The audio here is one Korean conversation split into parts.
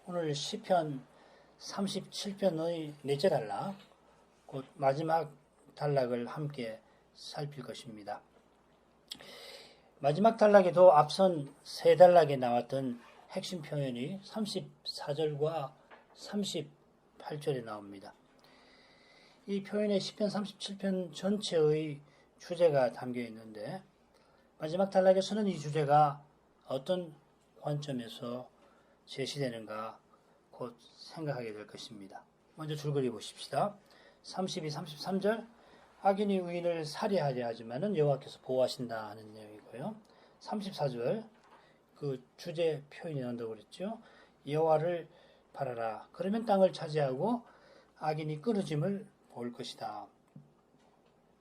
오늘 시편 37편의 넷째 단락, 곧 마지막 단락을 함께 살필 것입니다. 마지막 단락에도 앞선 세 단락에 나왔던 핵심 표현이 34절과 38절에 나옵니다. 이 표현에 시편 37편 전체의 주제가 담겨 있는데 마지막 단락에서는 이 주제가 어떤 관점에서 제시되는가 곧 생각하게 될 것입니다. 먼저 줄거리 보십시다. 32, 33절 악인이 의인을 살해하려 하지만은 여호와께서 보호하신다 하는 내용이고요. 34절 그 주제 표현이 나온다고 그랬죠. 여호와를 바라라. 그러면 땅을 차지하고 악인이 끊어짐을 볼 것이다.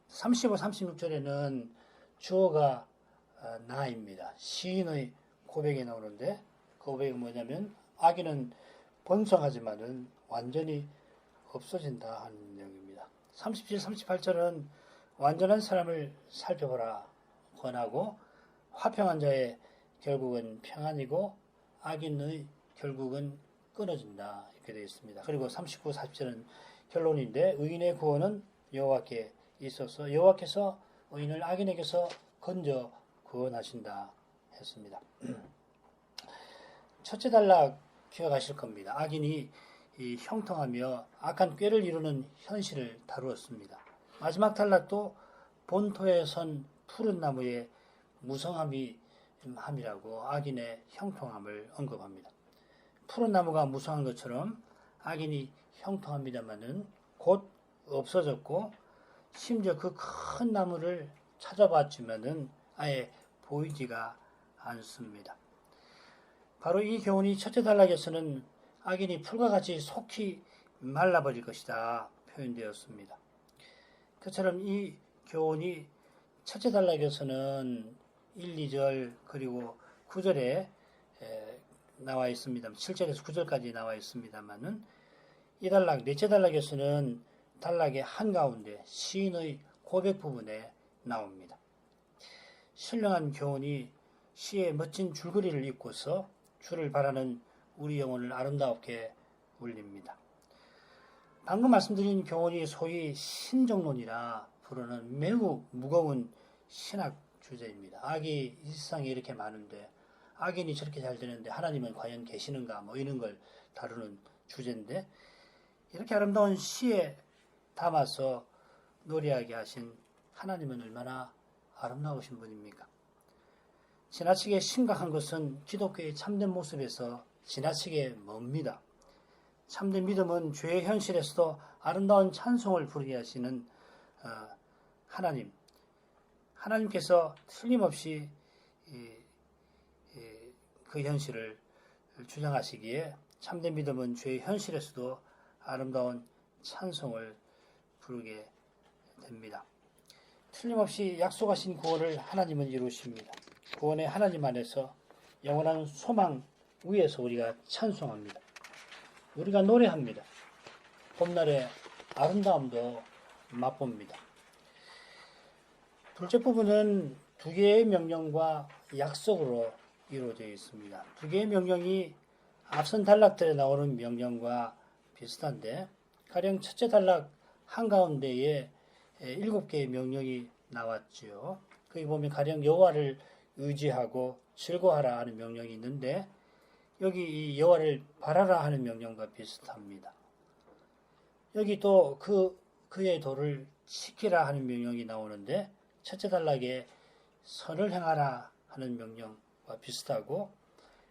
35, 36절에는 주어가 나입니다. 시인의 고백이 나오는데 그 고백이 뭐냐면 악인은 번성하지만은 완전히 없어진다 하는 내용입니다. 37, 38절은 완전한 사람을 살펴보라 권하고 화평한 자의 결국은 평안이고 악인의 결국은 끊어진다 이렇게 되어 있습니다. 그리고 39, 40절은 결론인데 의인의 구원은 여호와께 있어서 여호와께서 의인을 악인에게서 건져 구원하신다 했습니다. 첫째 단락 기억하실 겁니다. 악인이 형통하며 악한 꾀를 이루는 현실을 다루었습니다. 마지막 단락도 본토에 선 푸른 나무의 무성함이라고 악인의 형통함을 언급합니다. 푸른 나무가 무성한 것처럼 악인이 형통합니다마는 곧 없어졌고 심지어 그 큰 나무를 찾아봤지만은 아예 보이지가 않습니다. 바로 이 교훈이 첫째 단락에서는 악인이 풀과 같이 속히 말라버릴 것이다 표현되었습니다. 그처럼 이 교훈이 첫째 단락에서는 1, 2절 그리고 9절에 나와 있습니다. 7절에서 9절까지 나와 있습니다만은 이 단락, 넷째 단락에서는 단락의 한가운데 시인의 고백 부분에 나옵니다. 신령한 교훈이 시의 멋진 줄거리를 잇고서 주를 바라는 우리 영혼을 아름답게 울립니다. 방금 말씀드린 교훈이 소위 신정론이라 부르는 매우 무거운 신학 주제입니다. 악이 이 세상에 이렇게 많은데 악인이 저렇게 잘 되는데 하나님은 과연 계시는가 뭐 이런 걸 다루는 주제인데 이렇게 아름다운 시에 담아서 노래하게 하신 하나님은 얼마나 아름다우신 분입니까? 지나치게 심각한 것은 기독교의 참된 모습에서 지나치게 멉니다. 참된 믿음은 죄의 현실에서도 아름다운 찬송을 부르게 하시는 하나님께서 틀림없이 그 현실을 주장하시기에 참된 믿음은 죄의 현실에서도 아름다운 찬송을 부르게 됩니다. 틀림없이 약속하신 구원을 하나님은 이루십니다. 구원의 하나님 안에서 영원한 소망 위에서 우리가 찬송합니다. 우리가 노래합니다. 봄날의 아름다움도 맛봅니다. 둘째 부분은 두 개의 명령과 약속으로 이루어져 있습니다. 두 개의 명령이 앞선 단락들에 나오는 명령과 비슷한데 가령 첫째 단락 한가운데에 7개의 명령이 나왔지요. 거기 보면 가령 여호와를 의지하고 즐거워하라 하는 명령이 있는데 여기 이 여호와를 바라라 하는 명령과 비슷합니다. 여기 또 그의 도를 지키라 하는 명령이 나오는데 첫째 단락에 선을 행하라 하는 명령과 비슷하고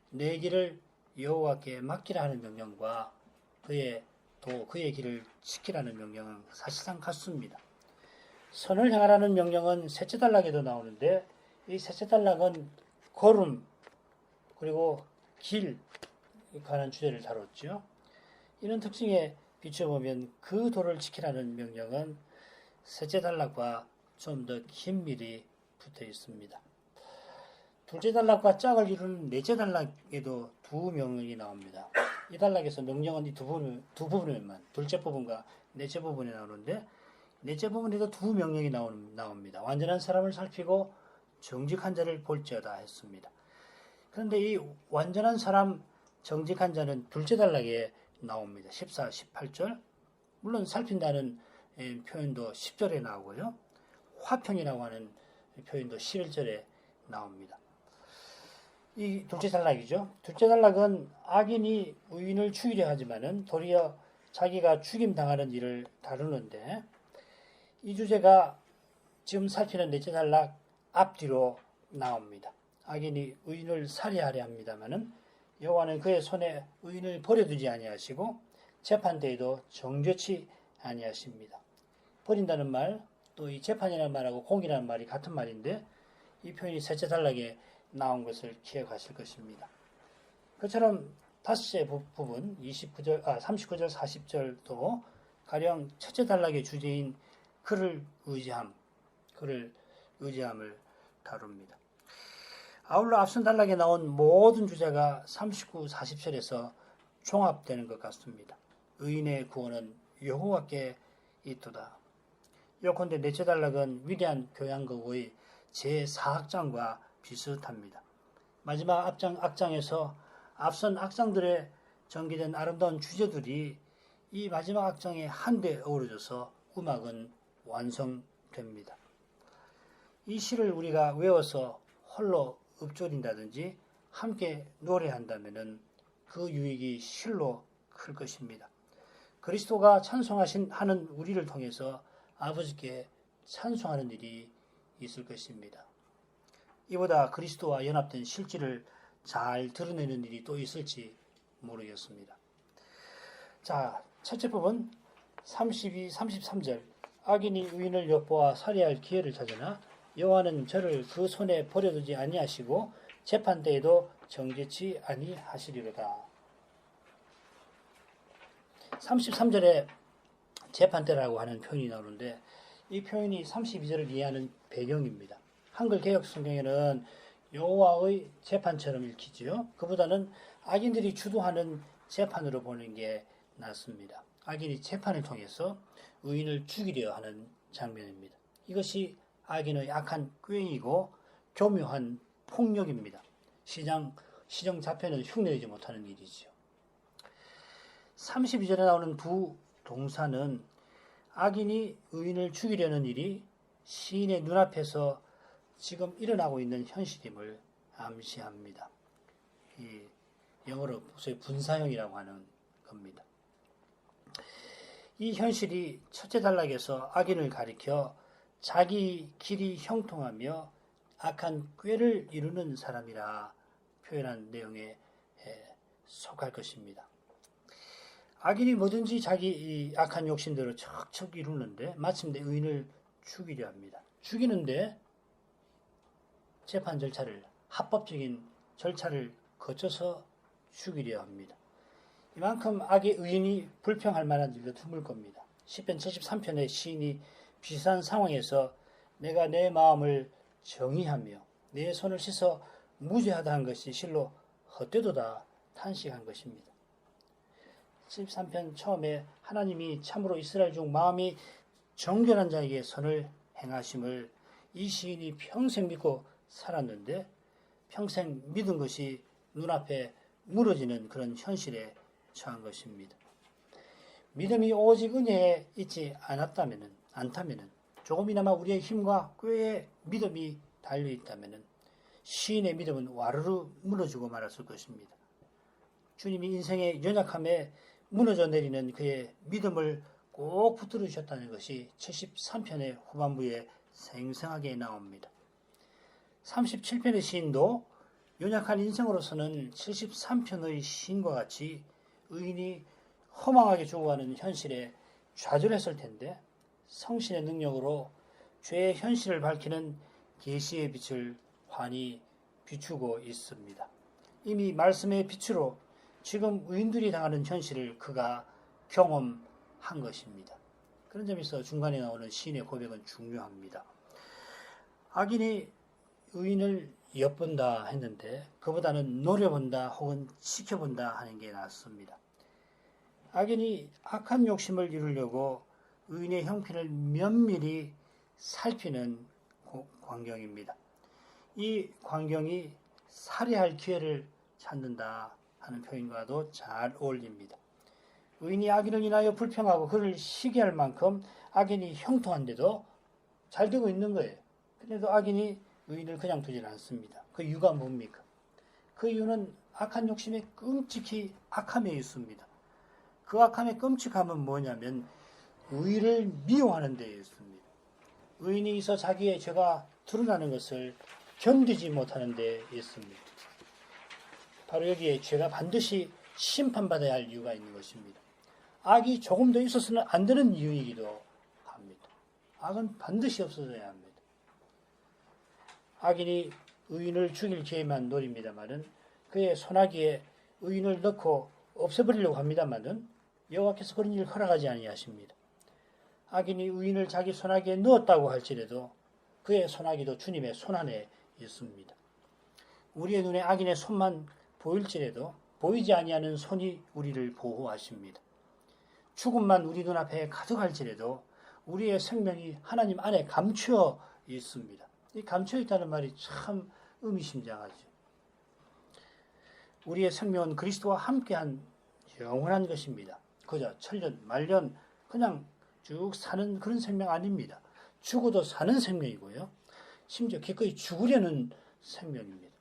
내 길을 여호와께 맡기라 하는 명령과 그의 길을 지키라는 명령은 사실상 같습니다. 선을 행하라는 명령은 셋째 단락에도 나오는데 이 셋째 단락은 걸음 그리고 길 관한 주제를 다뤘죠. 이런 특징에 비춰보면 그 도를 지키라는 명령은 셋째 단락과 좀 더 긴밀히 붙어 있습니다. 둘째 단락과 짝을 이루는 넷째 단락에도 두 명령이 나옵니다. 이 단락에서 명령은 이 두 부분에만 둘째 부분과 넷째 부분에 나오는데 넷째 부분에도 두 명령이 나옵니다. 완전한 사람을 살피고 정직한 자를 볼지어다 했습니다. 그런데 이 완전한 사람 정직한 자는 둘째 단락에 나옵니다. 14, 18절. 물론 살핀다는 표현도 10절에 나오고요. 화평이라고 하는 표현도 11절에 나옵니다. 이 둘째 단락이죠. 둘째 단락은 악인이 의인을 죽이려 하지만은 도리어 자기가 죽임당하는 일을 다루는데, 이 주제가 지금 살피는 넷째 단락 앞뒤로 나옵니다. 악인이 의인을 살해하려 합니다마는 여호와는 그의 손에 의인을 버려두지 아니하시고 재판 때에도 정죄치 아니하십니다. 버린다는 말, 또 이 재판이라는 말하고 공이라는 말이 같은 말인데 이 표현이 셋째 단락에 나온 것을 기억하실 것입니다. 그처럼 다섯째 부분 39절 40절도 가령 첫째 단락의 주제인 그를 의지함을 다룹니다. 아울러 앞선 단락에 나온 모든 주제가 39, 40절에서 종합되는 것 같습니다. 의인의 구원은 여호와께 있도다. 요컨대 넷째 단락은 위대한 교양극의 제4악장과 비슷합니다. 마지막 악장에서 앞선 악장들에 전개된 아름다운 주제들이 이 마지막 악장에 한데 어우러져서 음악은 완성됩니다. 이 시를 우리가 외워서 홀로 읊조린다든지 함께 노래한다면 그 유익이 실로 클 것입니다. 그리스도가 하는 우리를 통해서 아버지께 찬송하는 일이 있을 것입니다. 이보다 그리스도와 연합된 실질을 잘 드러내는 일이 또 있을지 모르겠습니다. 자, 첫째 부분 32, 33절. 악인이 의인을 엿보아 살해할 기회를 찾으나 여호와는 저를 그 손에 버려두지 아니하시고 재판 때에도 정죄치 아니하시리로다. 33절에 재판 때라고 하는 표현이 나오는데 이 표현이 32절을 이해하는 배경입니다. 한글 개역 성경에는 여호와의 재판처럼 읽히지요. 그보다는 악인들이 주도하는 재판으로 보는 게 낫습니다. 악인이 재판을 통해서 의인을 죽이려 하는 장면입니다. 이것이 악인의 악한 꾀이고 교묘한 폭력입니다. 시정 자편은 흉내내지 못하는 일이지요. 32절에 나오는 부동사는 악인이 의인을 죽이려는 일이 시인의 눈앞에서 지금 일어나고 있는 현실임을 암시합니다. 이 영어로 소위 분사형이라고 하는 겁니다. 이 현실이 첫째 단락에서 악인을 가리켜 자기 길이 형통하며 악한 꾀를 이루는 사람이라 표현한 내용에 속할 것입니다. 악인이 뭐든지 자기 악한 욕심대로 척척 이루는데 마침내 의인을 죽이려 합니다. 죽이는데 재판 절차를, 합법적인 절차를 거쳐서 죽이려 합니다. 이만큼 악의 의인이 불평할 만한 일도 드물 겁니다. 시편 73편의 시인이 비슷한 상황에서 내가 내 마음을 정의하며 내 손을 씻어 무죄하다 한 것이 실로 헛되도다 탄식한 것입니다. 73편 처음에 하나님이 참으로 이스라엘 중 마음이 정결한 자에게 선을 행하심을 이 시인이 평생 믿고 살았는데 평생 믿은 것이 눈앞에 무너지는 그런 현실에 처한 것입니다. 믿음이 오직 은혜에 있지 않다면 조금이나마 우리의 힘과 꾀에 믿음이 달려있다면 시인의 믿음은 와르르 무너지고 말았을 것입니다. 주님이 인생의 연약함에 무너져 내리는 그의 믿음을 꼭 붙들어 주셨다는 것이 73편의 후반부에 생생하게 나옵니다. 37편의 시인도 연약한 인생으로서는 73편의 시인과 같이 의인이 허망하게 죽어가는 현실에 좌절했을 텐데 성신의 능력으로 죄의 현실을 밝히는 계시의 빛을 환히 비추고 있습니다. 이미 말씀의 빛으로 지금 의인들이 당하는 현실을 그가 경험한 것입니다. 그런 점에서 중간에 나오는 시인의 고백은 중요합니다. 악인이 의인을 엿본다 했는데 그보다는 노려본다 혹은 지켜본다 하는 게 낫습니다. 악인이 악한 욕심을 이루려고 의인의 형편을 면밀히 살피는 광경입니다. 이 광경이 살해할 기회를 찾는다 하는 표현과도 잘 어울립니다. 의인이 악인을 인하여 불평하고 그를 시기할 만큼 악인이 형통한데도 잘 되고 있는 거예요. 그래도 악인이 의인을 그냥 두질 않습니다. 그 이유가 뭡니까? 그 이유는 악한 욕심에 끔찍히 악함에 있습니다. 그 악함의 끔찍함은 뭐냐면 의를 미워하는 데에 있습니다. 의인이 있어 자기의 죄가 드러나는 것을 견디지 못하는 데에 있습니다. 바로 여기에 죄가 반드시 심판받아야 할 이유가 있는 것입니다. 악이 조금 더 있어서는 안 되는 이유이기도 합니다. 악은 반드시 없어져야 합니다. 악인이 의인을 죽일 기회만 노립니다마는 그의 손아귀에 의인을 넣고 없애버리려고 합니다마는 여호와께서 그런 일을 허락하지 아니하십니다. 악인이 의인을 자기 손아귀에 넣었다고 할지라도 그의 손아귀도 주님의 손안에 있습니다. 우리의 눈에 악인의 손만 보일지라도 보이지 아니하는 손이 우리를 보호하십니다. 죽음만 우리 눈앞에 가득할지라도 우리의 생명이 하나님 안에 감추어 있습니다. 이 감추어 있다는 말이 참 의미심장하죠. 우리의 생명은 그리스도와 함께한 영원한 것입니다. 그저 천년, 만년 그냥 쭉 사는 그런 생명 아닙니다. 죽어도 사는 생명이고요. 심지어 기꺼이 죽으려는 생명입니다.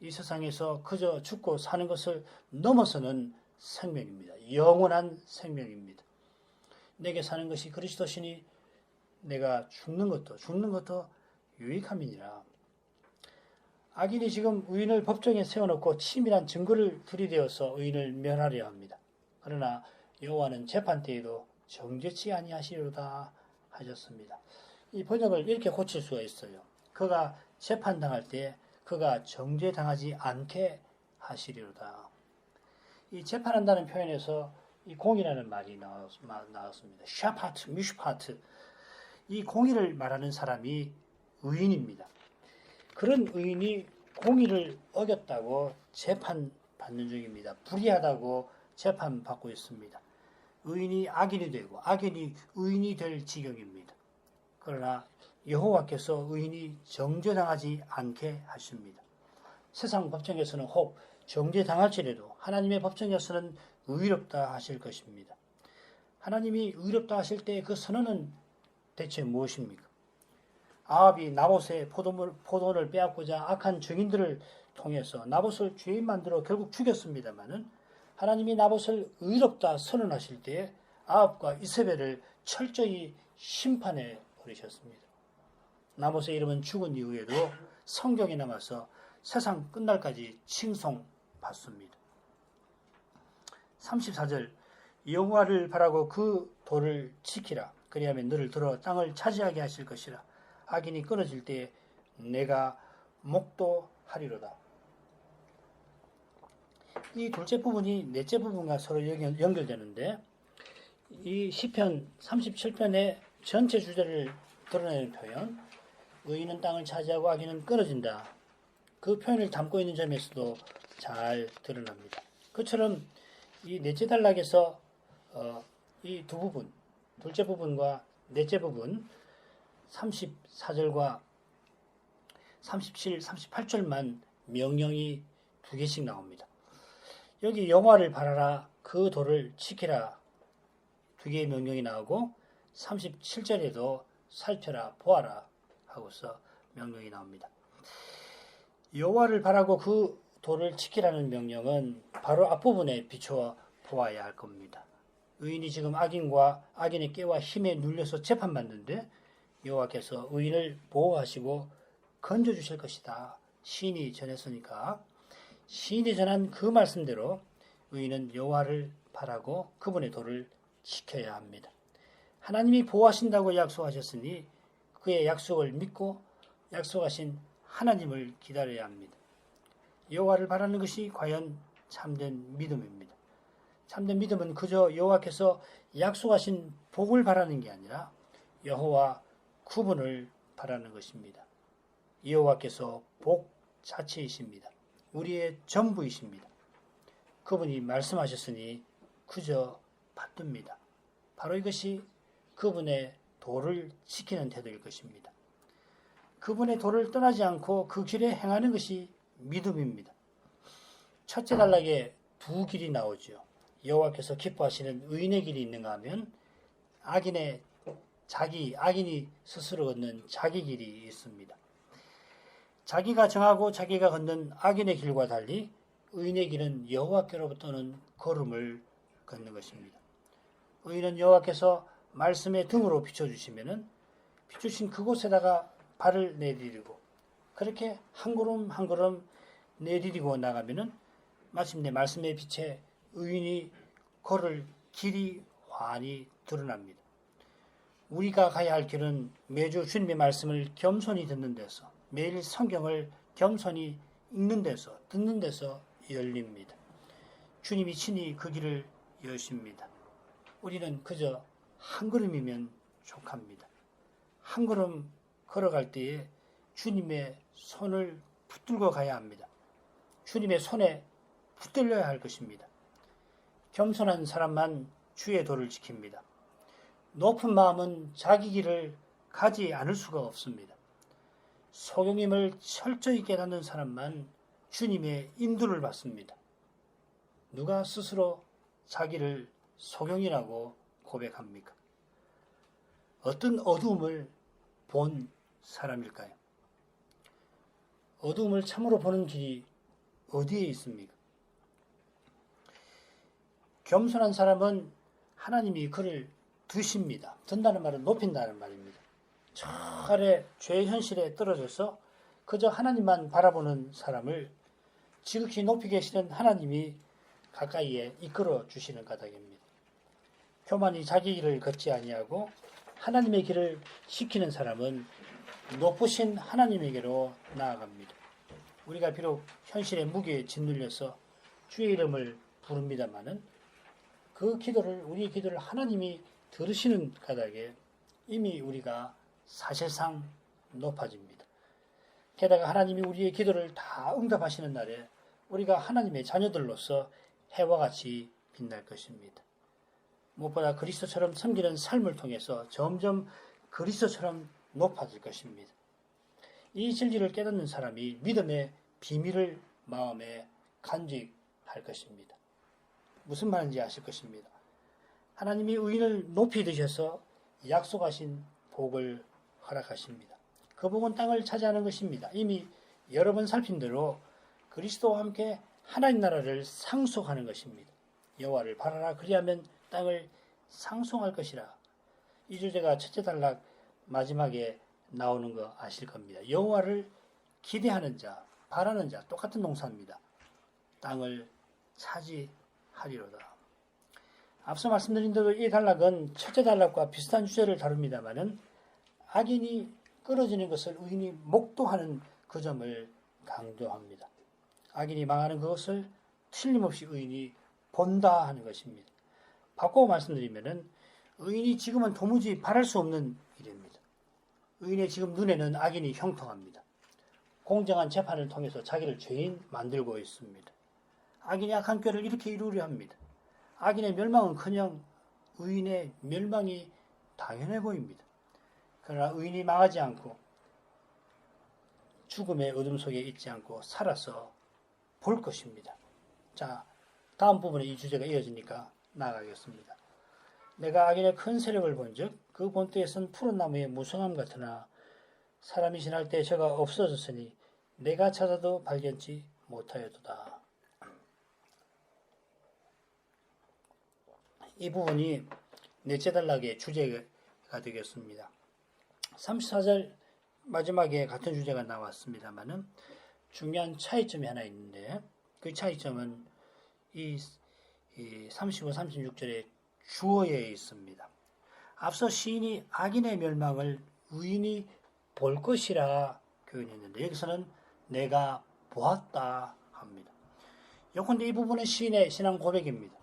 이 세상에서 그저 죽고 사는 것을 넘어서는 생명입니다. 영원한 생명입니다. 내게 사는 것이 그리스도시니 내가 죽는 것도 유익함이니라. 악인이 지금 의인을 법정에 세워놓고 치밀한 증거를 들이대어서 의인을 멸하려 합니다. 그러나 여호와는 재판 때에도 정죄치 아니하시리로다 하셨습니다. 이 번역을 이렇게 고칠 수가 있어요. 그가 재판당할 때 그가 정죄당하지 않게 하시리로다. 이 재판한다는 표현에서 이 공이라는 말이 나왔습니다. 샤파트, 미슈파트. 이 공의를 말하는 사람이 의인입니다. 그런 의인이 공의를 어겼다고 재판받는 중입니다. 불의하다고 재판받고 있습니다. 의인이 악인이 되고 악인이 의인이 될 지경입니다. 그러나 여호와께서 의인이 정죄당하지 않게 하십니다. 세상 법정에서는 혹 정죄당할지라도 하나님의 법정에서는 의롭다 하실 것입니다. 하나님이 의롭다 하실 때 그 선언은 대체 무엇입니까? 아합이 나봇의 포도원을 빼앗고자 악한 증인들을 통해서 나봇을 죄인 만들어 결국 죽였습니다마는 하나님이 나봇을 의롭다 선언하실 때에 아합과 이세벨을 철저히 심판해 버리셨습니다. 나봇의 이름은 죽은 이후에도 성경에 남아서 세상 끝날까지 칭송받습니다. 34절 여호와를 바라고 그 도를 지키라. 그리하면 너를 들어 땅을 차지하게 하실 것이라. 악인이 끊어질 때에 내가 목도하리로다. 이 둘째 부분이 넷째 부분과 서로 연결되는데 이 시편 37편의 전체 주제를 드러내는 표현, 의인은 땅을 차지하고 악인은 끊어진다. 그 표현을 담고 있는 점에서도 잘 드러납니다. 그처럼 이 넷째 단락에서 이 두 부분, 둘째 부분과 넷째 부분 34절과 37, 38절만 명령이 두 개씩 나옵니다. 여기 여호와를 바라라, 그 도를 지키라 두 개의 명령이 나오고 37절에도 살펴라, 보아라 하고서 명령이 나옵니다. 여호와를 바라고 그 도를 지키라는 명령은 바로 앞부분에 비추어 보아야 할 겁니다. 의인이 지금 악인의 깨와 힘에 눌려서 재판받는데 여호와께서 의인을 보호하시고 건져주실 것이다. 시인이 전했으니까 시인이 전한 그 말씀대로 의인은 여호와를 바라고 그분의 도를 지켜야 합니다. 하나님이 보호하신다고 약속하셨으니 그의 약속을 믿고 약속하신 하나님을 기다려야 합니다. 여호와를 바라는 것이 과연 참된 믿음입니다. 참된 믿음은 그저 여호와께서 약속하신 복을 바라는 게 아니라 여호와 구분을 바라는 것입니다. 여호와께서 복 자체이십니다. 우리의 전부이십니다. 그분이 말씀하셨으니 그저 받듭니다. 바로 이것이 그분의 도를 지키는 태도일 것입니다. 그분의 도를 떠나지 않고 그 길에 행하는 것이 믿음입니다. 첫째 단락에 두 길이 나오죠. 여호와께서 기뻐하시는 의인의 길이 있는가 하면 악인이 스스로 걷는 자기 길이 있습니다. 자기가 정하고 자기가 걷는 악인의 길과 달리 의인의 길은 여호와께로부터는 걸음을 걷는 것입니다. 의인은 여호와께서 말씀의 등으로 비춰주시면은 비추신 그곳에다가 발을 내디디고 그렇게 한 걸음 한 걸음 내디디고 나가면은 마침내 말씀의 빛에 의인이 걸을 길이 환히 드러납니다. 우리가 가야 할 길은 매주 주님의 말씀을 겸손히 듣는 데서, 매일 성경을 겸손히 읽는 데서, 듣는 데서 열립니다. 주님이 친히 그 길을 여십니다. 우리는 그저 한 걸음이면 족합니다. 한 걸음 걸어갈 때에 주님의 손을 붙들고 가야 합니다. 주님의 손에 붙들려야 할 것입니다. 겸손한 사람만 주의 도를 지킵니다. 높은 마음은 자기 길을 가지 않을 수가 없습니다. 소경임을 철저히 깨닫는 사람만 주님의 인도를 받습니다. 누가 스스로 자기를 소경이라고 고백합니까? 어떤 어두움을 본 사람일까요? 어두움을 참으로 보는 길이 어디에 있습니까? 겸손한 사람은 하나님이 그를 두십니다. 든다는 말은 높인다는 말입니다. 저 아래 죄의 현실에 떨어져서 그저 하나님만 바라보는 사람을 지극히 높이 계시는 하나님이 가까이에 이끌어 주시는 까닭입니다. 교만이 자기 길을 걷지 아니하고 하나님의 길을 지키는 사람은 높으신 하나님에게로 나아갑니다. 우리가 비록 현실의 무게에 짓눌려서 주의 이름을 부릅니다마는 우리의 기도를 하나님이 들으시는 까닭에 이미 우리가 사실상 높아집니다. 게다가 하나님이 우리의 기도를 다 응답하시는 날에 우리가 하나님의 자녀들로서 해와 같이 빛날 것입니다. 무엇보다 그리스도처럼 섬기는 삶을 통해서 점점 그리스도처럼 높아질 것입니다. 이 진리를 깨닫는 사람이 믿음의 비밀을 마음에 간직할 것입니다. 무슨 말인지 아실 것입니다. 하나님이 의인을 높이 드셔서 약속하신 복을 허락하십니다. 그 복은 땅을 차지하는 것입니다. 이미 여러 번 살핀 대로 그리스도와 함께 하나님 나라를 상속하는 것입니다. 여호와를 바라라 그리하면 땅을 상속할 것이라. 이 주제가 첫째 단락 마지막에 나오는 거 아실 겁니다. 여호와를 기대하는 자, 바라는 자 똑같은 동사입니다. 땅을 차지하리로다. 앞서 말씀드린 대로 이 단락은 첫째 단락과 비슷한 주제를 다룹니다마는 악인이 끊어지는 것을 의인이 목도하는 그 점을 강조합니다. 악인이 망하는 그것을 틀림없이 의인이 본다 하는 것입니다. 바꿔 말씀드리면은 의인이 지금은 도무지 바랄 수 없는 일입니다. 의인의 지금 눈에는 악인이 형통합니다. 공정한 재판을 통해서 자기를 죄인 만들고 있습니다. 악인이 악한 꾀를 이렇게 이루려 합니다. 악인의 멸망은커녕 의인의 멸망이 당연해 보입니다. 그러나 의인이 망하지 않고 죽음의 어둠 속에 있지 않고 살아서 볼 것입니다. 자, 다음 부분에 이 주제가 이어지니까 나아가겠습니다. 내가 악인의 큰 세력을 본즉 그 본때에선 푸른 나무의 무성함 같으나 사람이 지날 때 저가 없어졌으니 내가 찾아도 발견치 못하였도다. 이 부분이 넷째 단락의 주제가 되겠습니다. 34절 마지막에 같은 주제가 나왔습니다만은 중요한 차이점이 하나 있는데 그 차이점은 이 35, 36절의 주어에 있습니다. 앞서 시인이 악인의 멸망을 의인이 볼 것이라 표현했는데 여기서는 내가 보았다 합니다. 요컨대 이 부분은 시인의 신앙 고백입니다.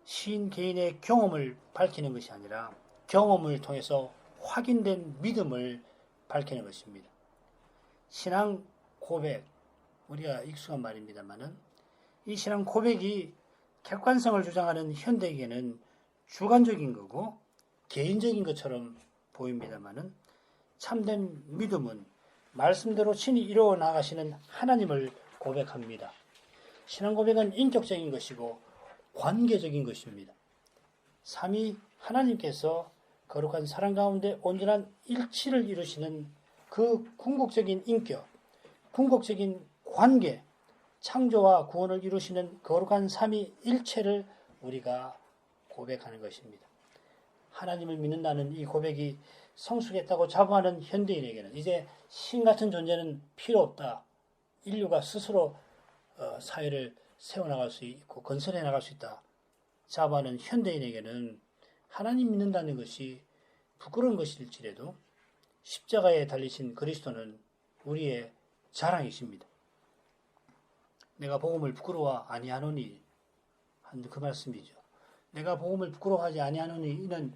시인 개인의 경험을 밝히는 것이 아니라 경험을 통해서 확인된 믿음을 밝히는 것입니다. 신앙 고백, 우리가 익숙한 말입니다만은 이 신앙 고백이 객관성을 주장하는 현대에게는 주관적인 거고 개인적인 것처럼 보입니다만은 참된 믿음은 말씀대로 친히 이루어 나가시는 하나님을 고백합니다. 신앙 고백은 인격적인 것이고 관계적인 것입니다. 삼위 하나님께서 거룩한 사랑 가운데 온전한 일치를 이루시는 그 궁극적인 인격, 궁극적인 관계, 창조와 구원을 이루시는 거룩한 삼위일체를 우리가 고백하는 것입니다. 하나님을 믿는다는 이 고백이 성숙했다고 자부하는 현대인에게는 이제 신 같은 존재는 필요 없다. 인류가 스스로 사회를 세워나갈 수 있고 건설해 나갈 수 있다. 자부하는 현대인에게는 하나님 믿는다는 것이 부끄러운 것일지라도 십자가에 달리신 그리스도는 우리의 자랑이십니다. 내가 복음을 부끄러워 아니하노니 한 그 말씀이죠. 내가 복음을 부끄러워하지 아니하노니 이는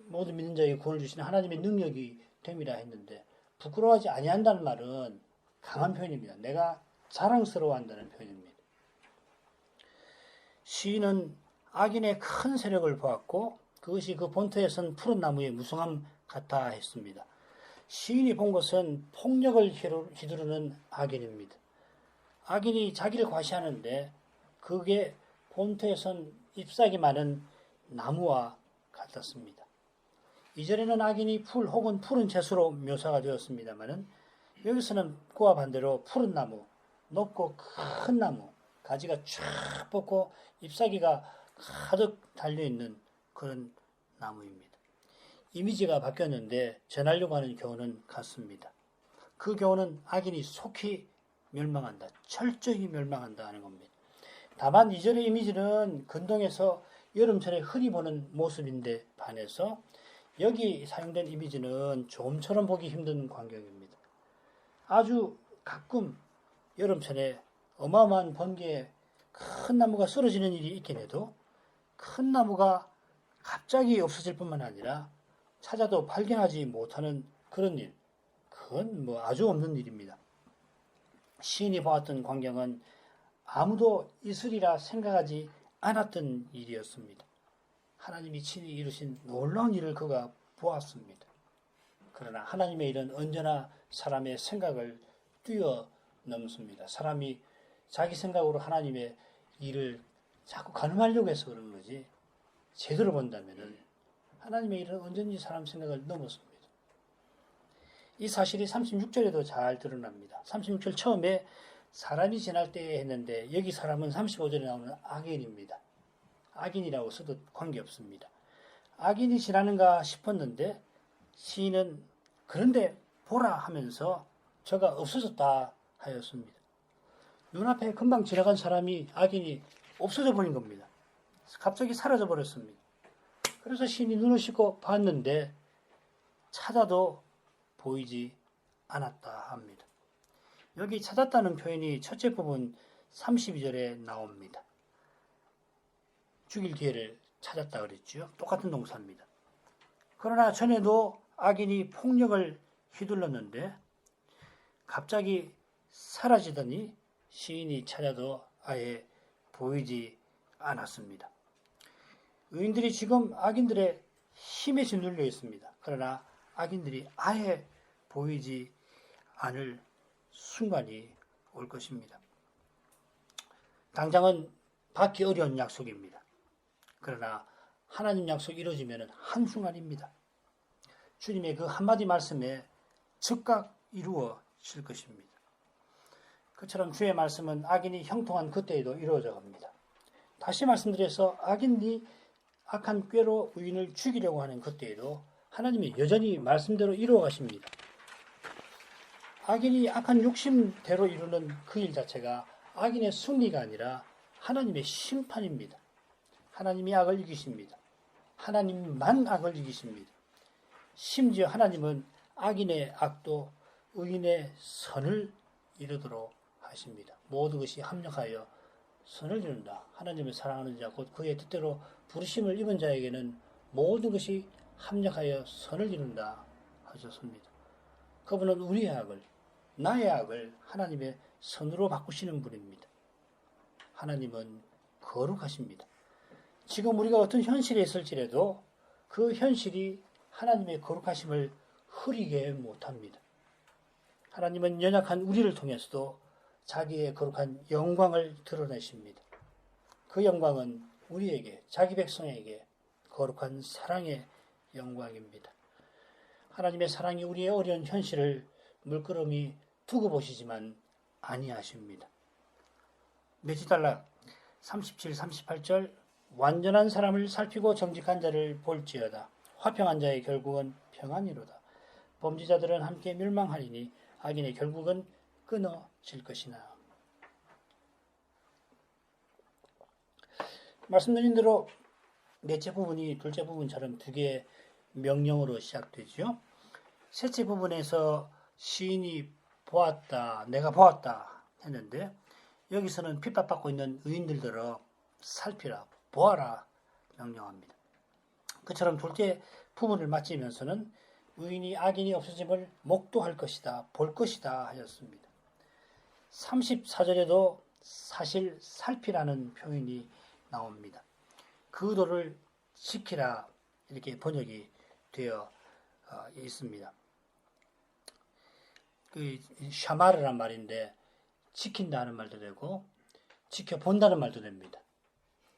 모든 믿는 자에게 구원을 주시는 하나님의 능력이 됨이라 했는데 부끄러워하지 아니한다는 말은 강한 표현입니다. 내가 자랑스러워한다는 표현입니다. 시인은 악인의 큰 세력을 보았고 그것이 그 본토에 선 푸른 나무의 무성함 같아 했습니다. 시인이 본 것은 폭력을 휘두르는 악인입니다. 악인이 자기를 과시하는데 그게 본토에 선 잎사귀 많은 나무와 같았습니다. 이전에는 악인이 풀 혹은 푸른 채소로 묘사가 되었습니다만 여기서는 그와 반대로 푸른 나무, 높고 큰 나무, 가지가 쫙 뻗고 잎사귀가 가득 달려있는 그런 나무입니다. 이미지가 바뀌었는데 전하려고 하는 교훈은 같습니다. 그 교훈은 악인이 속히 멸망한다, 철저히 멸망한다 하는 겁니다. 다만 이전의 이미지는 근동에서 여름철에 흔히 보는 모습인데 반해서 여기 사용된 이미지는 좀처럼 보기 힘든 광경입니다. 아주 가끔 여름철에 어마어마한 번개에 큰 나무가 쓰러지는 일이 있긴 해도 큰 나무가 갑자기 없어질 뿐만 아니라 찾아도 발견하지 못하는 그런 일, 그건 아주 없는 일입니다. 시인이 보았던 광경은 아무도 있으리라 생각하지 않았던 일이었습니다. 하나님이 친히 이루신 놀라운 일을 그가 보았습니다. 그러나 하나님의 일은 언제나 사람의 생각을 뛰어넘습니다. 사람이 자기 생각으로 하나님의 일을 자꾸 가늠하려고 해서 그런 거지 제대로 본다면 하나님의 일은 언제든지 사람 생각을 넘었습니다. 이 사실이 36절에도 잘 드러납니다. 36절 처음에 사람이 지날 때에 했는데 여기 사람은 35절에 나오는 악인입니다. 악인이라고 써도 관계없습니다. 악인이 지나는가 싶었는데 시인은 그런데 보라 하면서 저가 없어졌다 하였습니다. 눈앞에 금방 지나간 사람이 악인이 없어져 버린 겁니다. 갑자기 사라져 버렸습니다. 그래서 시인이 눈을 씻고 봤는데 찾아도 보이지 않았다 합니다. 여기 찾았다는 표현이 첫째 부분 32절에 나옵니다. 죽일 기회를 찾았다 그랬죠. 똑같은 동사입니다. 그러나 전에도 악인이 폭력을 휘둘렀는데 갑자기 사라지더니 시인이 찾아도 아예 보이지 않았습니다. 의인들이 지금 악인들의 힘에 짓눌려 있습니다. 그러나 악인들이 아예 보이지 않을 순간이 올 것입니다. 당장은 받기 어려운 약속입니다. 그러나 하나님 약속이 이루어지면 한순간입니다. 주님의 그 한마디 말씀에 즉각 이루어질 것입니다. 그처럼 주의 말씀은 악인이 형통한 그때에도 이루어져 갑니다. 다시 말씀드려서 악인이 악한 꾀로 의인을 죽이려고 하는 그때에도 하나님이 여전히 말씀대로 이루어 가십니다. 악인이 악한 욕심대로 이루는 그 일 자체가 악인의 승리가 아니라 하나님의 심판입니다. 하나님이 악을 이기십니다. 하나님만 악을 이기십니다. 심지어 하나님은 악인의 악도 의인의 선을 이루도록 하십니다. 모든 것이 합력하여 선을 이룬다. 하나님을 사랑하는 자, 곧 그의 뜻대로 부르심을 입은 자에게는 모든 것이 합력하여 선을 이룬다 하셨습니다. 그분은 우리의 악을, 나의 악을 하나님의 선으로 바꾸시는 분입니다. 하나님은 거룩하십니다. 지금 우리가 어떤 현실에 있을지라도 그 현실이 하나님의 거룩하심을 흐리게 못합니다. 하나님은 연약한 우리를 통해서도 자기의 거룩한 영광을 드러내십니다. 그 영광은 우리에게, 자기 백성에게 거룩한 사랑의 영광입니다. 하나님의 사랑이 우리의 어려운 현실을 물끄러미 두고 보시지만 아니하십니다. 메시달락 37, 38절 완전한 사람을 살피고 정직한 자를 볼지어다. 화평한 자의 결국은 평안이로다. 범죄자들은 함께 멸망하리니 악인의 결국은 끊어질 것이나. 말씀드린 대로 넷째 부분이 둘째 부분처럼 두 개의 명령으로 시작되죠. 셋째 부분에서 시인이 보았다, 내가 보았다 했는데 여기서는 핍박받고 있는 의인들더러 살피라, 보아라 명령합니다. 그처럼 둘째 부분을 마치면서는 의인이 악인이 없어짐을 목도할 것이다, 볼 것이다 하였습니다. 34절에도 사실 살피라는 표현이 나옵니다. 그 도를 지키라 이렇게 번역이 되어 있습니다. 그 샤마르란 말인데 지킨다는 말도 되고 지켜본다는 말도 됩니다.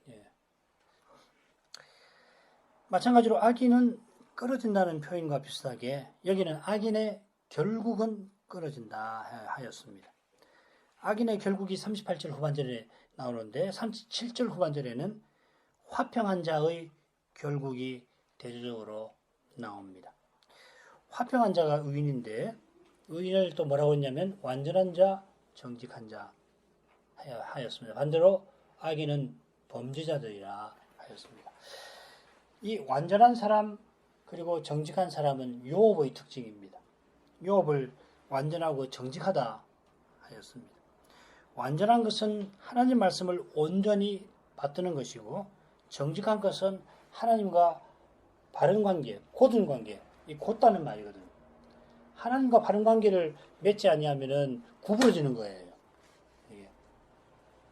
예. 마찬가지로 악인은 끊어진다는 표현과 비슷하게 여기는 악인의 결국은 끊어진다 하였습니다. 악인의 결국이 38절 후반절에 나오는데 37절 후반절에는 화평한 자의 결국이 대조적으로 나옵니다. 화평한 자가 의인인데 의인을 또 뭐라고 했냐면 완전한 자, 정직한 자 하였습니다. 반대로 악인은 범죄자들이라 하였습니다. 이 완전한 사람 그리고 정직한 사람은 요업의 특징입니다. 요업을 완전하고 정직하다 하였습니다. 완전한 것은 하나님 말씀을 온전히 받드는 것이고 정직한 것은 하나님과 바른 관계, 곧은 관계, 이 곧다는 말이거든요. 하나님과 바른 관계를 맺지 아니하면은 구부러지는 거예요. 이게.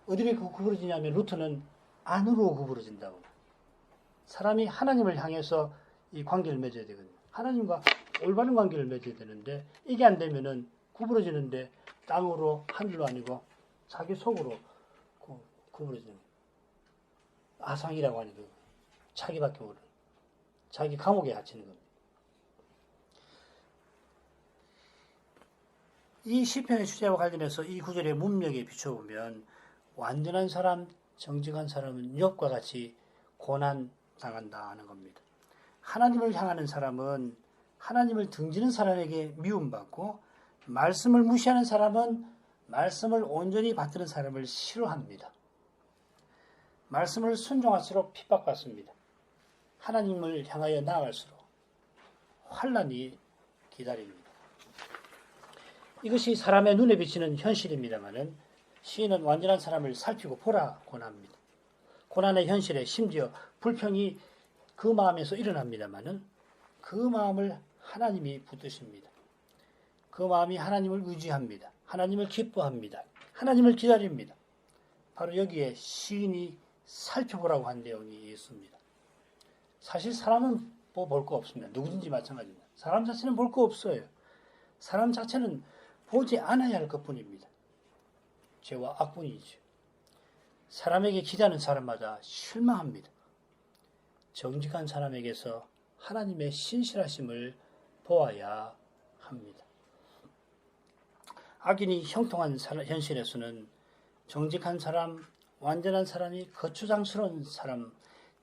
어디에 구부러지냐면 루트는 안으로 구부러진다고. 사람이 하나님을 향해서 이 관계를 맺어야 되거든요. 하나님과 올바른 관계를 맺어야 되는데 이게 안 되면은 구부러지는데 땅으로 하늘로 아니고 자기 속으로 구부러지는 거예요. 아상이라고 하는 거. 자기밖에 모르는. 자기 감옥에 갇히는 겁니다. 이 시편의 주제와 관련해서 이 구절의 문맥에 비춰보면 완전한 사람, 정직한 사람은 욥과 같이 고난 당한다 하는 겁니다. 하나님을 향하는 사람은 하나님을 등지는 사람에게 미움받고 말씀을 무시하는 사람은 말씀을 온전히 받드는 사람을 싫어합니다. 말씀을 순종할수록 핍박받습니다. 하나님을 향하여 나아갈수록 환난이 기다립니다. 이것이 사람의 눈에 비치는 현실입니다마는 시인은 완전한 사람을 살피고 보라 권합니다. 고난의 현실에 심지어 불평이 그 마음에서 일어납니다마는 그 마음을 하나님이 붙드십니다. 그 마음이 하나님을 의지합니다. 하나님을 기뻐합니다. 하나님을 기다립니다. 바로 여기에 시인이 살펴보라고 한 내용이 있습니다. 사실 사람은 볼 거 없습니다. 누구든지 마찬가지입니다. 사람 자체는 볼 거 없어요. 사람 자체는 보지 않아야 할 것뿐입니다. 죄와 악뿐이죠. 사람에게 기대하는 사람마다 실망합니다. 정직한 사람에게서 하나님의 신실하심을 보아야 합니다. 악인이 형통한 현실에서는 정직한 사람, 완전한 사람이 거추장스러운 사람,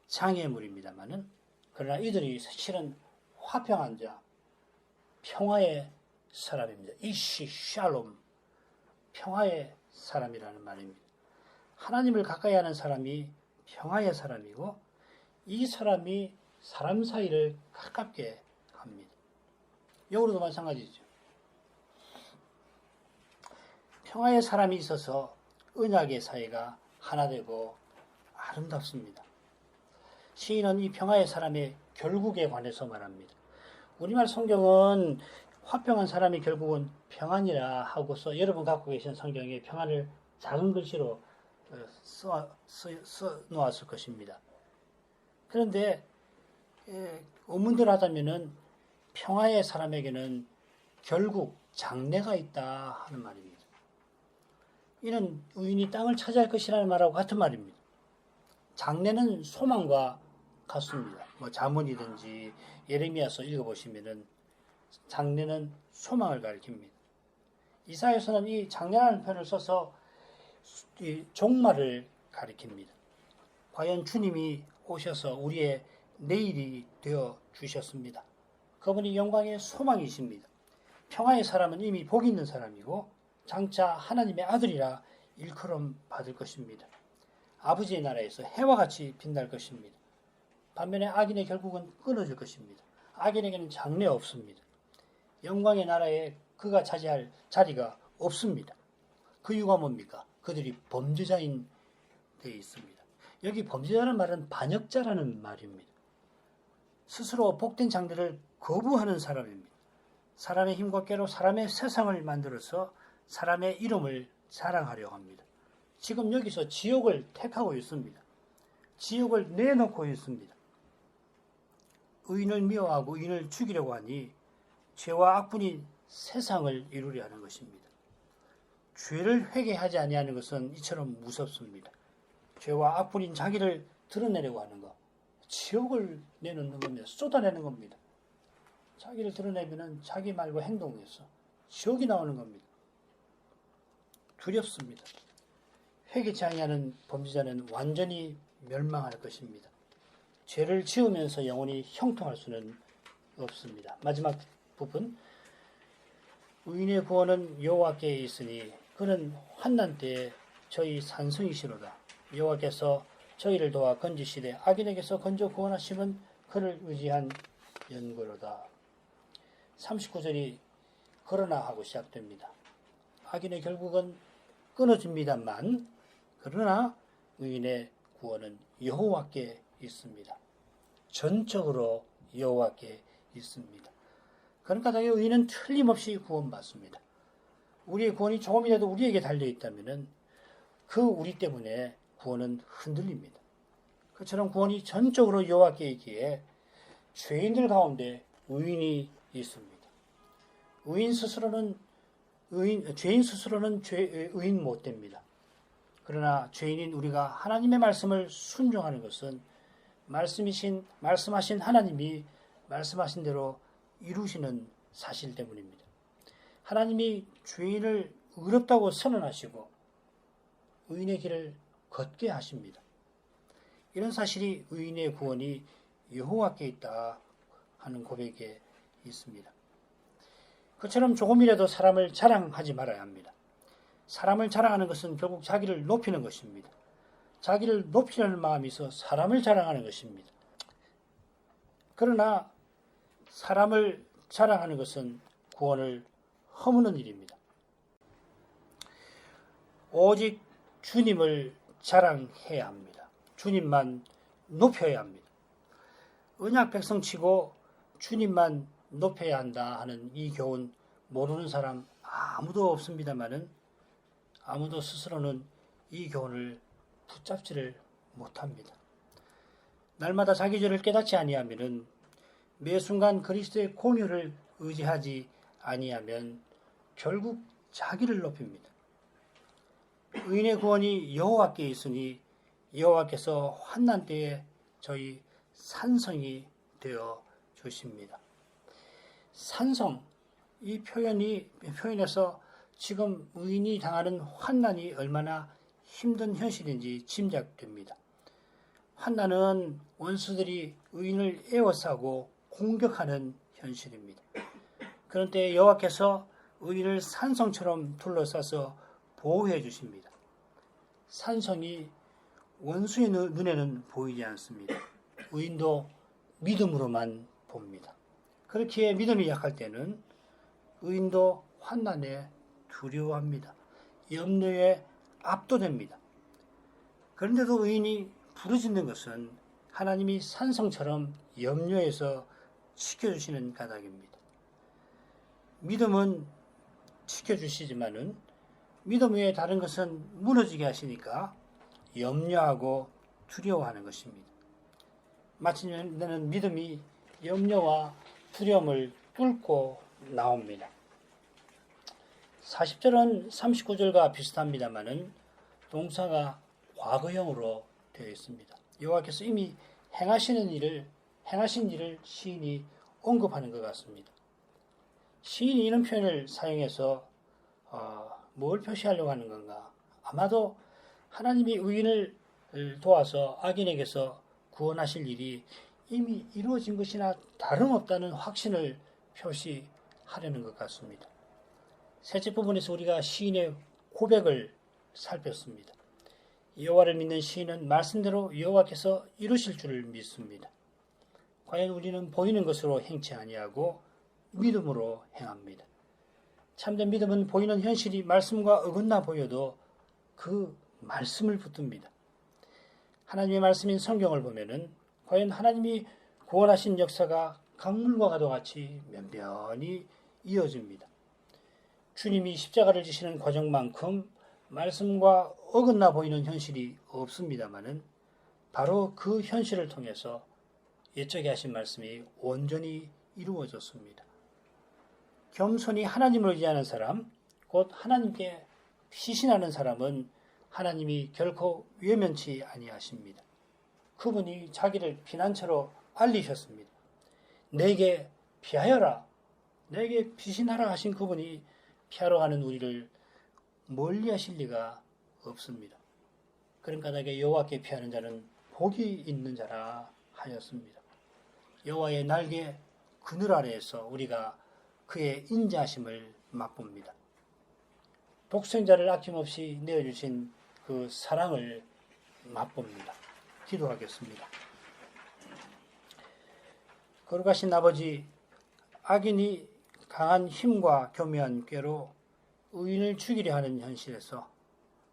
장애물입니다마는 그러나 이들이 사실은 화평한 자, 평화의 사람입니다. 이시 샬롬, 평화의 사람이라는 말입니다. 하나님을 가까이 하는 사람이 평화의 사람이고 이 사람이 사람 사이를 가깝게 합니다. 영으로도 마찬가지죠. 평화의 사람이 있어서 언약의 사이가 하나 되고 아름답습니다. 시인은 이 평화의 사람의 결국에 관해서 말합니다. 우리말 성경은 화평한 사람이 결국은 평안이라 하고서 여러분 갖고 계신 성경에 평안을 작은 글씨로 써 놓았을 것입니다. 그런데 의문들 하자면은 평화의 사람에게는 결국 장래가 있다 하는 말입니다. 이는 의인이 땅을 차지할 것이라는 말하고 같은 말입니다. 장래는 소망과 같습니다. 뭐 잠언이든지 예레미야서 읽어보시면은 장래는 소망을 가리킵니다. 이사야서는 이 장래라는 표현을 써서 이 종말을 가리킵니다. 과연 주님이 오셔서 우리의 내일이 되어 주셨습니다. 그분이 영광의 소망이십니다. 평화의 사람은 이미 복이 있는 사람이고 장차 하나님의 아들이라 일컬음 받을 것입니다. 아버지의 나라에서 해와 같이 빛날 것입니다. 반면에 악인의 결국은 끊어질 것입니다. 악인에게는 장래 없습니다. 영광의 나라에 그가 차지할 자리가 없습니다. 그 이유가 뭡니까? 그들이 범죄자인 데 있습니다. 여기 범죄자라는 말은 반역자라는 말입니다. 스스로 복된 장래를 거부하는 사람입니다. 사람의 힘과 꾀로 사람의 세상을 만들어서 사람의 이름을 자랑하려고 합니다. 지금 여기서 지옥을 택하고 있습니다. 지옥을 내놓고 있습니다. 의인을 미워하고 의인을 죽이려고 하니 죄와 악분이 세상을 이루려 하는 것입니다. 죄를 회개하지 아니하는 것은 이처럼 무섭습니다. 죄와 악분인 자기를 드러내려고 하는 것, 지옥을 내놓는 겁니다. 쏟아내는 겁니다. 자기를 드러내면 자기 말과 행동에서 지옥이 나오는 겁니다. 두렵습니다. 회개치 아니하는 범죄자는 완전히 멸망할 것입니다. 죄를 지으면서 영원히 형통할 수는 없습니다. 마지막 부분, 의인의 구원은 여호와께 있으니 그는 환난 때에 저희 산성이시로다. 여호와께서 저희를 도와 건지시되 악인에게서 건져 구원하심은 그를 의지한 연고로다. 39절이 그러나 하고 시작됩니다. 악인의 결국은 끊어집니다만 그러나 의인의 구원은 여호와께 있습니다. 전적으로 여호와께 있습니다. 그러니까 의인은 틀림없이 구원받습니다. 우리의 구원이 조금이라도 우리에게 달려있다면 그 우리 때문에 구원은 흔들립니다. 그처럼 구원이 전적으로 여호와께 있기에 죄인들 가운데 의인이 있습니다. 죄인 스스로는 의인 못 됩니다. 그러나 죄인인 우리가 하나님의 말씀을 순종하는 것은 말씀하신 하나님이 말씀하신 대로 이루시는 사실 때문입니다. 하나님이 죄인을 의롭다고 선언하시고 의인의 길을 걷게 하십니다. 이런 사실이 의인의 구원이 여호와께 있다 하는 고백에 있습니다. 그처럼 조금이라도 사람을 자랑하지 말아야 합니다. 사람을 자랑하는 것은 결국 자기를 높이는 것입니다. 자기를 높이려는 마음이 있어 사람을 자랑하는 것입니다. 그러나 사람을 자랑하는 것은 구원을 허무는 일입니다. 오직 주님을 자랑해야 합니다. 주님만 높여야 합니다. 언약 백성치고 주님만 높여야 한다 하는 이 교훈 모르는 사람 아무도 없습니다만은 아무도 스스로는 이 교훈을 붙잡지를 못합니다. 날마다 자기 죄를 깨닫지 아니하면은 매 순간 그리스도의 공유를 의지하지 아니하면 결국 자기를 높입니다. 의인의 구원이 여호와께 있으니 여호와께서 환난 때에 저희 산성이 되어 주십니다. 산성, 이 표현에서 지금 의인이 당하는 환난이 얼마나 힘든 현실인지 짐작됩니다. 환난은 원수들이 의인을 에워싸고 공격하는 현실입니다. 그런데 여호와께서 의인을 산성처럼 둘러싸서 보호해 주십니다. 산성이 원수의 눈에는 보이지 않습니다. 의인도 믿음으로만 봅니다. 그렇기에 믿음이 약할 때는 의인도 환난에 두려워합니다. 염려에 압도됩니다. 그런데도 의인이 부르짖는 것은 하나님이 산성처럼 염려해서 지켜주시는 까닭입니다. 믿음은 지켜주시지만은 믿음 외에 다른 것은 무너지게 하시니까 염려하고 두려워하는 것입니다. 마침내는 믿음이 염려와 두려움을 뚫고 나옵니다. 40절은 39절과 비슷합니다만은 동사가 과거형으로 되어 있습니다. 여호와께서 이미 행하신 일을 시인이 언급하는 것 같습니다. 시인이 이런 표현을 사용해서 뭘 표시하려고 하는 건가? 아마도 하나님이 의인을 도와서 악인에게서 구원하실 일이 이미 이루어진 것이나 다름없다는 확신을 표시하려는 것 같습니다. 셋째 부분에서 우리가 시인의 고백을 살폈습니다. 여호와를 믿는 시인은 말씀대로 여호와께서 이루실 줄을 믿습니다. 과연 우리는 보이는 것으로 행치 아니하고 믿음으로 행합니다. 참된 믿음은 보이는 현실이 말씀과 어긋나 보여도 그 말씀을 붙듭니다. 하나님의 말씀인 성경을 보면은 과연 하나님이 구원하신 역사가 강물과 가도 같이 면면히 이어집니다. 주님이 십자가를 지시는 과정만큼 말씀과 어긋나 보이는 현실이 없습니다마는 바로 그 현실을 통해서 옛적에 하신 말씀이 온전히 이루어졌습니다. 겸손히 하나님을 의지하는 사람, 곧 하나님께 피신하는 사람은 하나님이 결코 외면치 아니하십니다. 그분이 자기를 피난처로 알리셨습니다. 내게 피하여라, 내게 피신하라 하신 그분이 피하러 가는 우리를 멀리하실 리가 없습니다. 그런 까닭에 여호와께 피하는 자는 복이 있는 자라 하였습니다. 여호와의 날개 그늘 아래에서 우리가 그의 인자하심을 맛봅니다. 독생자를 아낌없이 내어주신 그 사랑을 맛봅니다. 기도하겠습니다. 거룩하신 아버지, 악인이 강한 힘과 교묘한 꾀로 의인을 죽이려 하는 현실에서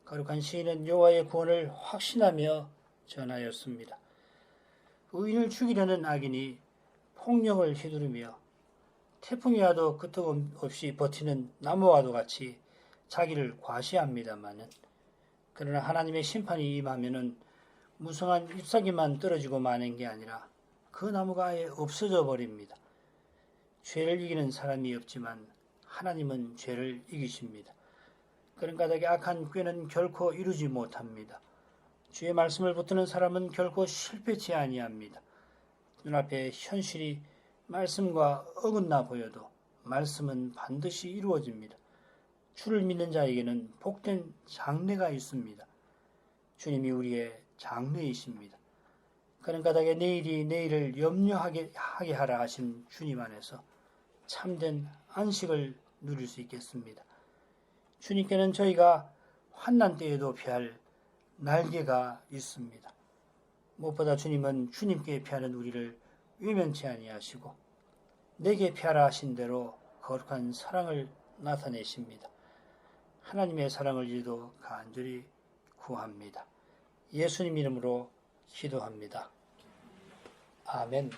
거룩한 시인은 여호와의 구원을 확신하며 전하였습니다. 의인을 죽이려는 악인이 폭력을 휘두르며 태풍이 와도 끄떡없이 버티는 나무와도 같이 자기를 과시합니다마는 그러나 하나님의 심판이 임하면은 무성한 잎사귀만 떨어지고 마는 게 아니라 그 나무가 아예 없어져 버립니다. 죄를 이기는 사람이 없지만 하나님은 죄를 이기십니다. 그런 까닭에 악한 꾀는 결코 이루지 못합니다. 주의 말씀을 붙드는 사람은 결코 실패치 아니합니다. 눈앞에 현실이 말씀과 어긋나 보여도 말씀은 반드시 이루어집니다. 주를 믿는 자에게는 복된 장래가 있습니다. 주님이 우리의 장래이십니다. 그런 까닭에 내일이 내일을 염려하게 하라 하신 주님 안에서 참된 안식을 누릴 수 있겠습니다. 주님께는 저희가 환난 때에도 피할 날개가 있습니다. 무엇보다 주님은 주님께 피하는 우리를 외면치 아니하시고 내게 피하라 하신 대로 거룩한 사랑을 나타내십니다. 하나님의 사랑을 이제도 간절히 구합니다. 예수님 이름으로 기도합니다. 아멘.